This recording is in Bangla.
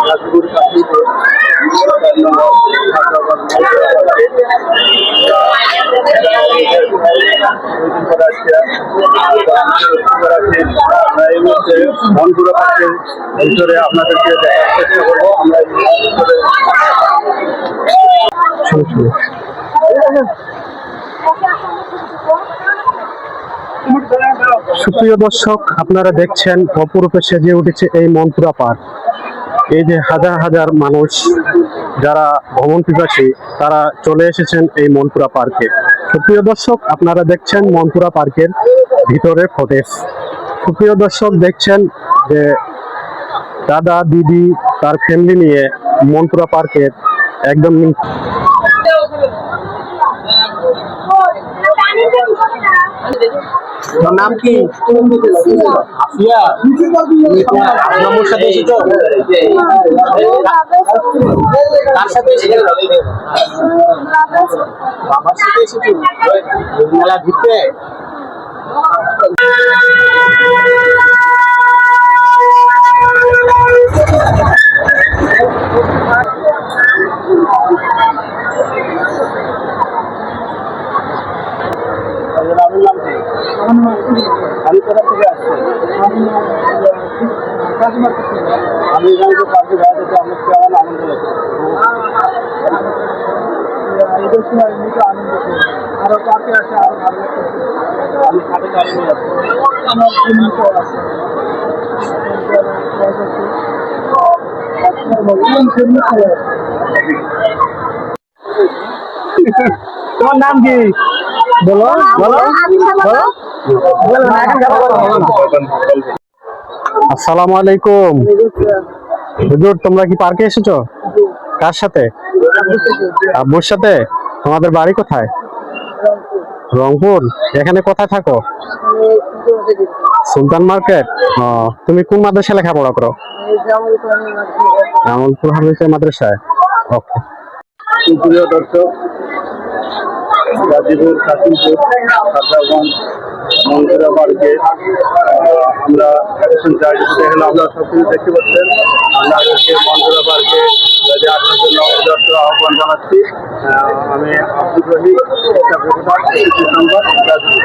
গাজীপুর কাশীতে এই মুহূর্তে মনপুরা পার্কের ভিতরে আপনাদেরকে দেখার চেষ্টা করবো। আমরা সুপ্রিয় দর্শক, আপনারা দেখছেন অপরূপে সেজে উঠেছে এই মনপুরা পার্ক। এই যে হাজার হাজার মানুষ যারা ভ্রমণ পিপাসী তারা চলে এসেছেন এই মনপুরা পার্কে। সুপ্রিয় দর্শক, আপনারা দেখছেন মনপুরা পার্কের ভিতরের ফুটেজ। সুপ্রিয় দর্শক, দেখছেন যে দাদা দিদি তার ফ্যামিলি নিয়ে মনপুরা পার্কের একদম নাম কি? আফিয়া। নম্বর সাথে এসেছো? কার সাথে এসেছো? বাবার সাথে এসেছো মেলা ঘুরতে? আমি কোথা থেকে আসছি? আমি এখানে যে পার্কে বেড়াতে আমার কেমন আনন্দ লাগছে। ঈদের সময় এমনিতে আনন্দ করি, আরো পার্কে আসে আরো ভালো লাগছে। আমি সাথে গাড়ি নিয়ে যাচ্ছি, আমার জিনিসও আছে। তোমার নাম কি? বলো বলো বলো। আসসালামু আলাইকুম। হুজুর, তোমরা কি পার্কে এসেছো? কার সাথে? আব্বুর সাথে। তোমাদের বাড়ি কোথায়? রংপুর। এখানে কোথায় থাকো? সুলতান মার্কেট। তুমি কোন মাদ্রাসায় লেখাপড়া করো? জামালপুর হাফেজ মাদ্রাসায়। ওকে। সুপ্রিয় দর্শক, গাজীপুর কাশীপুর খাগড়াগঞ্জ মনপুরা পার্কে আমরা এখন যাই। এখানে আপনারা সব কিছু দেখতে পাচ্ছেন। আপনাদেরকে মনপুরা পার্কে যদি আসার জন্য আহ্বান জানাচ্ছি। আমি আব্দুর রহিম, নাম্বার গাজীপুর।